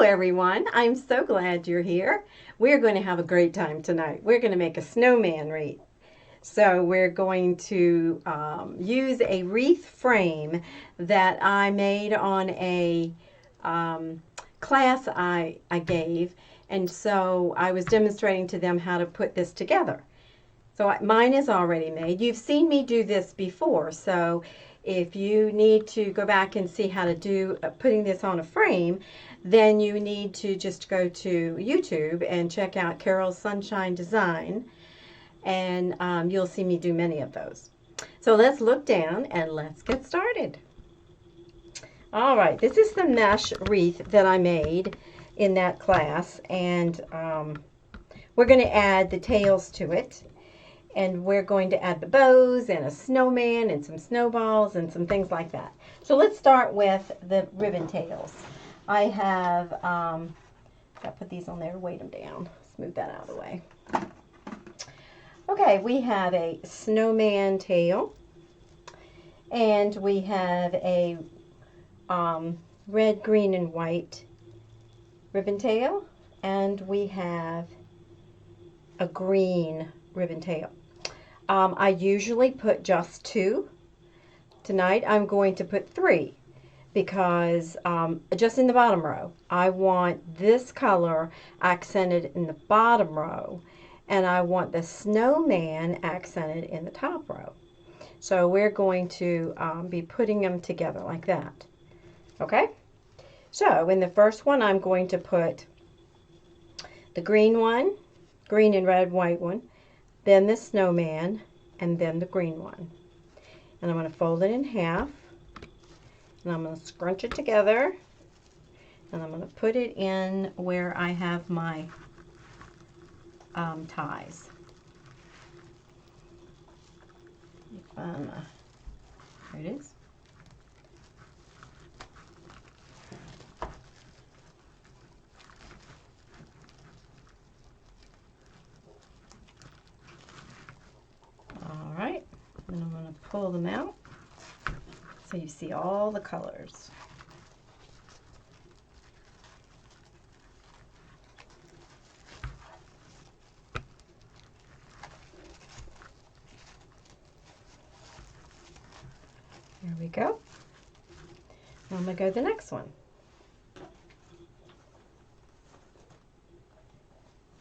everyone. I'm so glad you're here. We're going to have a great time tonight. We're going to make a snowman wreath. So we're going to use a wreath frame that I made on a class I gave. And so I was demonstrating to them how to put this together. So mine is already made. You've seen me do this before, so if you need to go back and see how to do putting this on a frame, then you need to just go to YouTube and check out Carol's Sunshine Design, and you'll see me do many of those. So let's look down and let's get started. All right, this is the mesh wreath that I made in that class, and we're going to add the tails to it. And we're going to add the bows and a snowman and some snowballs and some things like that. So let's start with the ribbon tails. I have, got to put these on there to weight them down. Smooth that out of the way. Okay, we have a snowman tail. And we have a red, green, and white ribbon tail. And we have a green ribbon tail. I usually put just 2. Tonight I'm going to put 3 because just in the bottom row. I want this color accented in the bottom row, and I want the snowman accented in the top row. So we're going to be putting them together like that. Okay? So in the first one I'm going to put the green one, green and red, white one, then the snowman, and then the green one. And I'm going to fold it in half, and I'm going to scrunch it together, and I'm going to put it in where I have my ties. There it is. Alright, and I'm going to pull them out so you see all the colors. There we go. Now I'm going to go to the next one.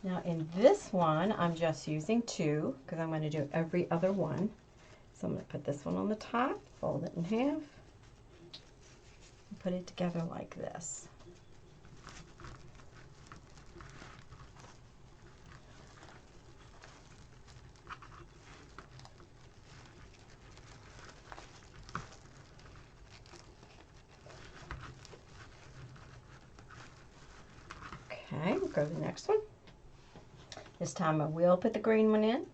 Now in this one, I'm just using 2 because I'm going to do every other one. So I'm going to put this one on the top, fold it in half, and put it together like this. Okay, we'll go to the next one. This time I will put the green one in.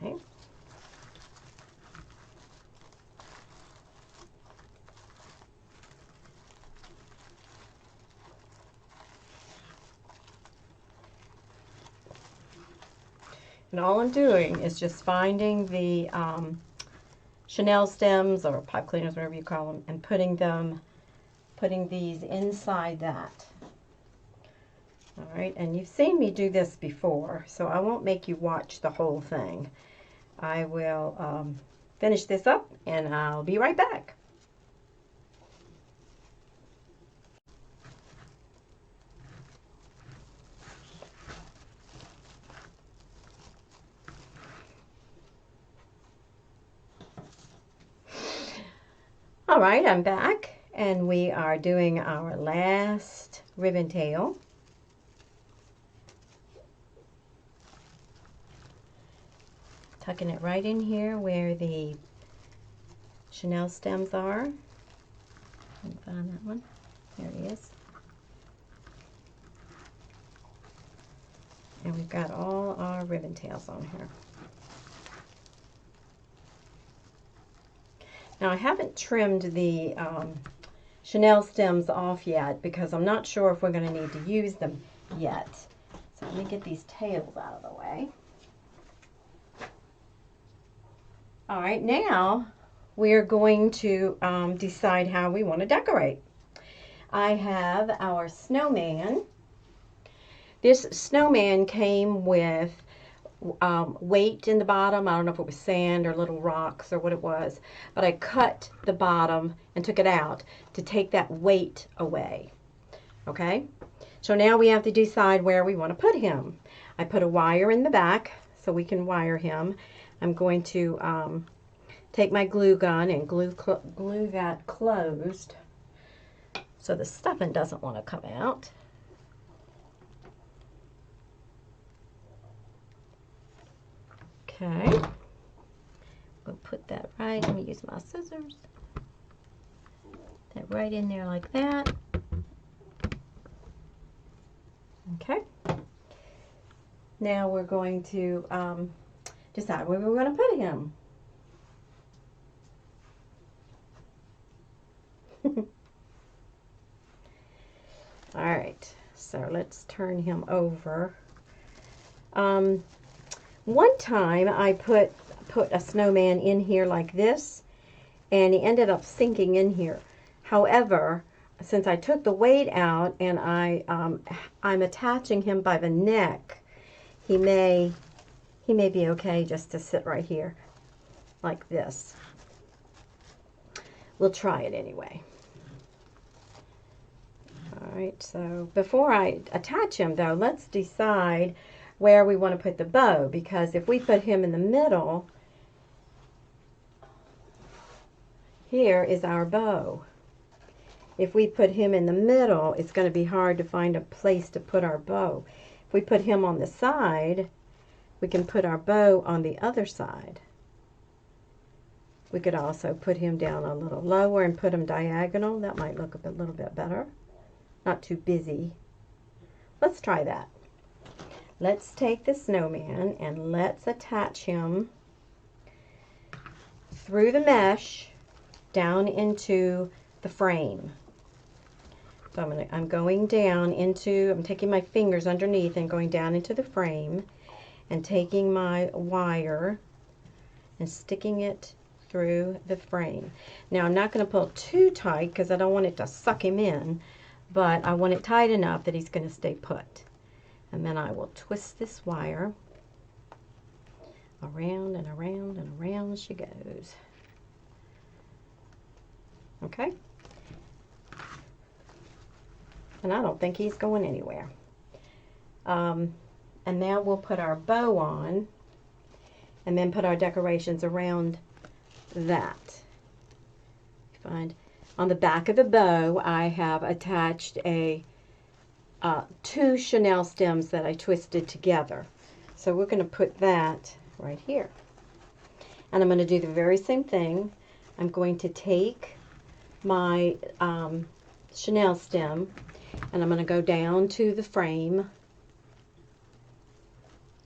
Okay. And all I'm doing is just finding the Chanel stems or pipe cleaners, whatever you call them, and putting these inside that. All right, and you've seen me do this before, so I won't make you watch the whole thing. I will finish this up, and I'll be right back. All right, I'm back, and we are doing our last ribbon tail. Tucking it right in here where the Chanel stems are. Find that one. There he is. And we've got all our ribbon tails on here. Now I haven't trimmed the chenille stems off yet because I'm not sure if we're going to need to use them yet. So let me get these tails out of the way. All right, now we're going to decide how we want to decorate. I have our snowman. This snowman came with weight in the bottom. I don't know if it was sand or little rocks or what it was, but I cut the bottom and took it out to take that weight away. Okay, so now we have to decide where we want to put him. I put a wire in the back so we can wire him. I'm going to take my glue gun and glue that closed so the stuffing doesn't want to come out. Okay, we'll put that right, let me use my scissors, that right in there like that. Okay, now we're going to decide where we're going to put him. All right, so let's turn him over. One time I put a snowman in here like this, and he ended up sinking in here. However, since I took the weight out and I'm attaching him by the neck, he may be okay just to sit right here like this. We'll try it anyway. All right, so before I attach him though, let's decide where we want to put the bow, because if we put him in the middle, here is our bow. If we put him in the middle, it's going to be hard to find a place to put our bow. If we put him on the side, we can put our bow on the other side. We could also put him down a little lower and put him diagonal. That might look a little bit better. Not too busy. Let's try that. Let's take the snowman and let's attach him through the mesh down into the frame. So I'm going down into, I'm taking my fingers underneath and going down into the frame and taking my wire and sticking it through the frame. Now I'm not going to pull too tight because I don't want it to suck him in, but I want it tight enough that he's going to stay put. And then I will twist this wire around and around and around she goes. Okay? And I don't think he's going anywhere. And now we'll put our bow on and then put our decorations around that. Find on the back of the bow I have attached two chenille stems that I twisted together. So we're going to put that right here. And I'm going to do the very same thing. I'm going to take my chenille stem and I'm going to go down to the frame,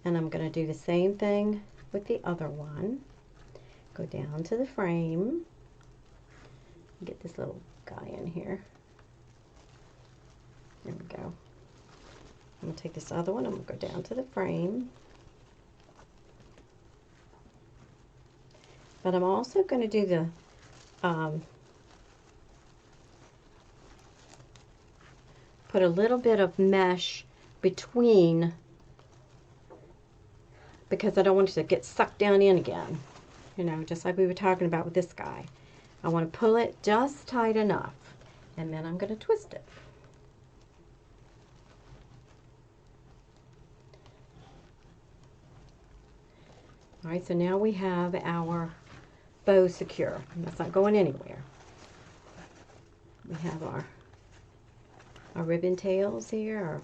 and I'm going to do the same thing with the other one. Go down to the frame, get this little guy in here. There we go. I'm going to take this other one, I'm going to go down to the frame. But I'm also going to do the, put a little bit of mesh between, because I don't want it to get sucked down in again. You know, just like we were talking about with this guy. I want to pull it just tight enough, and then I'm going to twist it. All right, so now we have our bow secure. That's not going anywhere. We have our ribbon tails here, our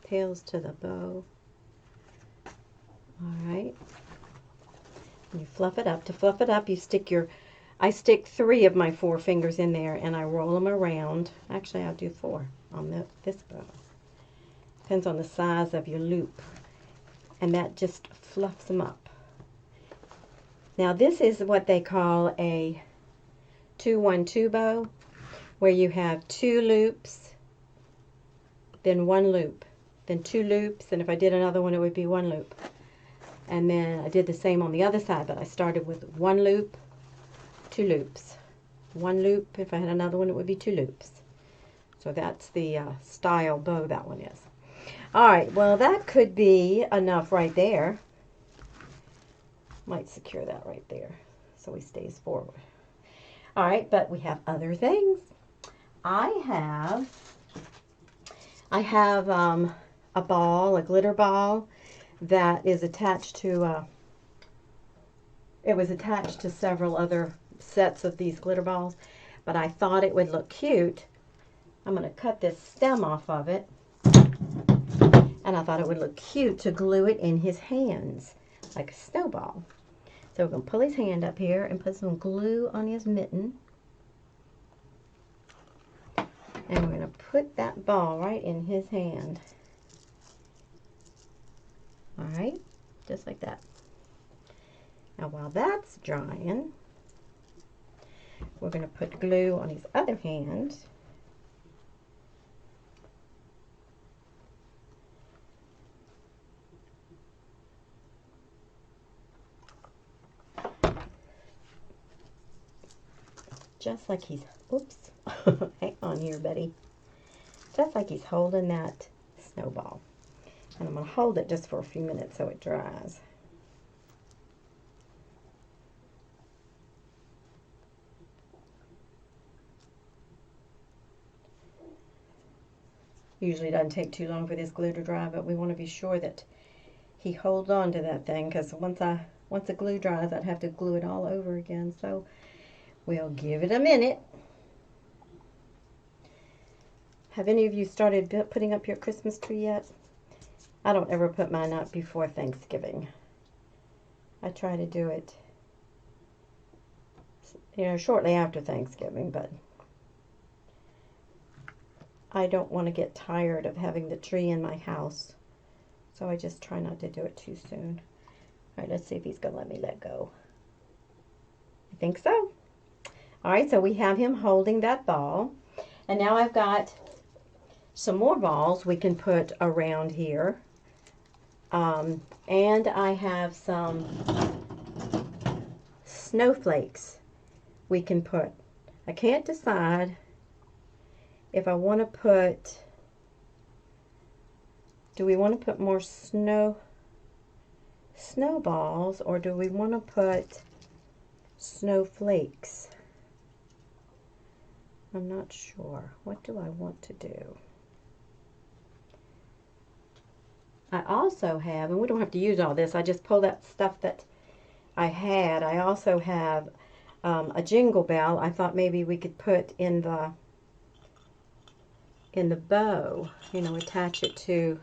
tails to the bow. All right. You fluff it up. To fluff it up, you stick your I stick 3 of my 4 fingers in there and I roll them around. Actually, I'll do 4 on this bow. Depends on the size of your loop. And that just fluffs them up. Now this is what they call a 2-1-2 bow, where you have 2 loops, then 1 loop, then 2 loops, and if I did another one it would be 1 loop. And then I did the same on the other side, but I started with 1 loop, 2 loops. 1 loop, if I had another one it would be 2 loops. So that's the style bow that one is. Alright, well that could be enough right there. Might secure that right there so he stays forward. Alright, but we have other things. I have a ball, a glitter ball that is attached to it was attached to several other sets of these glitter balls, but I thought it would look cute. I'm going to cut this stem off of it, and I thought it would look cute to glue it in his hands like a snowball. So we're going to pull his hand up here and put some glue on his mitten. And we're going to put that ball right in his hand. Alright, just like that. Now while that's drying, we're going to put glue on his other hand. Just like he's, oops, hang on here, buddy. Just like he's holding that snowball. And I'm going to hold it just for a few minutes so it dries. Usually doesn't take too long for this glue to dry, but we want to be sure that he holds on to that thing, because once the glue dries, I'd have to glue it all over again. So we'll give it a minute. Have any of you started putting up your Christmas tree yet? I don't ever put mine up before Thanksgiving. I try to do it, shortly after Thanksgiving, but I don't want to get tired of having the tree in my house, so I just try not to do it too soon. All right, let's see if he's going to let me let go. I think so. All right, so we have him holding that ball, and now I've got some more balls we can put around here, and I have some snowflakes we can put. I can't decide if I want to put, do we want to put more snowballs, or do we want to put snowflakes? I'm not sure. What do I want to do? I also have, and we don't have to use all this, I just pulled that stuff that I had. I also have a jingle bell. I thought maybe we could put in the bow, attach it to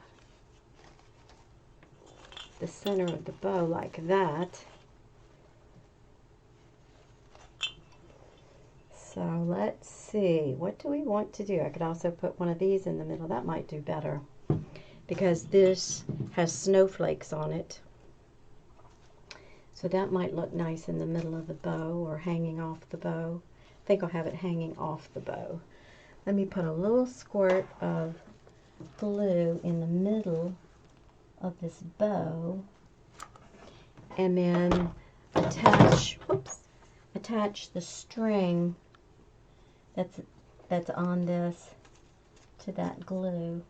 the center of the bow like that. So let's see, what do we want to do? I could also put one of these in the middle. That might do better, because this has snowflakes on it. So that might look nice in the middle of the bow, or hanging off the bow. I think I'll have it hanging off the bow. Let me put a little squirt of glue in the middle of this bow, and then attach the string that's on this to that glue.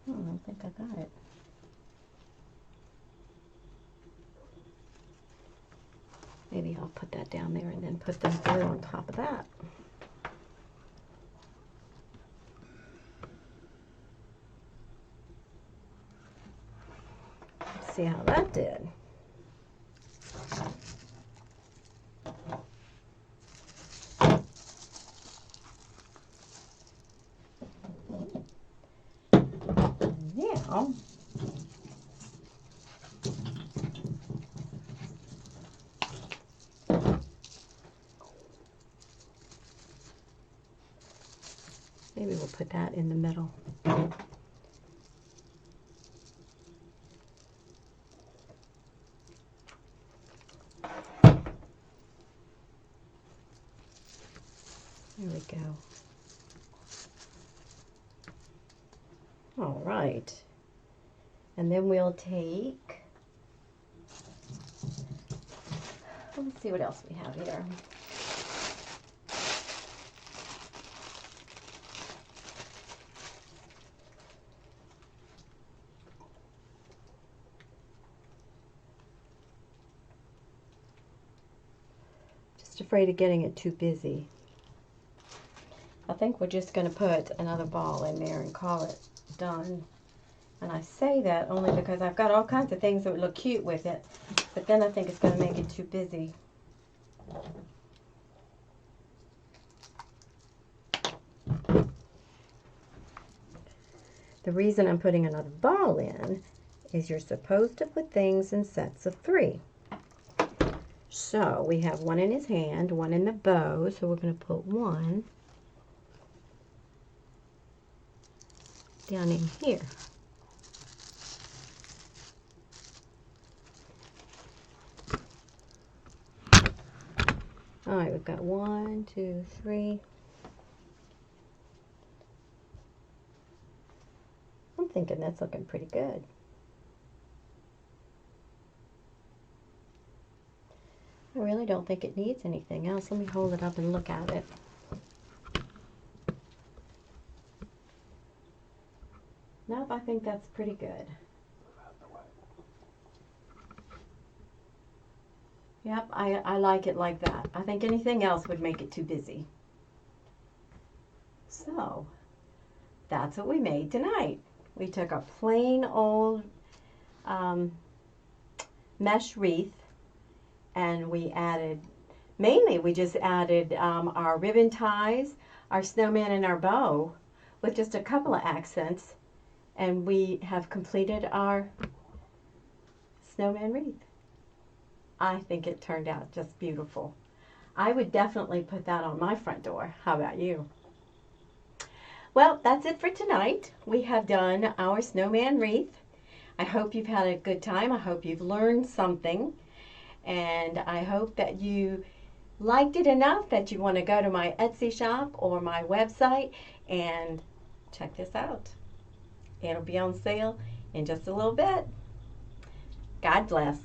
Oh, I don't think I got it. Maybe I'll put that down there and then put the glue on top of that. Let's see how that did. Maybe we'll put that in the middle. There we go. All right. And then we'll take, let's see what else we have here. Just afraid of getting it too busy. I think we're just going to put another ball in there and call it done. And I say that only because I've got all kinds of things that would look cute with it, but then I think it's going to make it too busy. The reason I'm putting another ball in is you're supposed to put things in sets of 3. So we have one in his hand, one in the bow, so we're going to put one down in here. All right, we've got 1, 2, 3. I'm thinking that's looking pretty good. I really don't think it needs anything else. Let me hold it up and look at it. Nope, I think that's pretty good. Yep, I like it like that. I think anything else would make it too busy. So, that's what we made tonight. We took a plain old mesh wreath and we added, mainly we just added our ribbon ties, our snowman and our bow with just a couple of accents, and we have completed our snowman wreath. I think it turned out just beautiful. I would definitely put that on my front door. How about you? Well, that's it for tonight. We have done our snowman wreath. I hope you've had a good time. I hope you've learned something. And I hope that you liked it enough that you want to go to my Etsy shop or my website and check this out. It'll be on sale in just a little bit. God bless.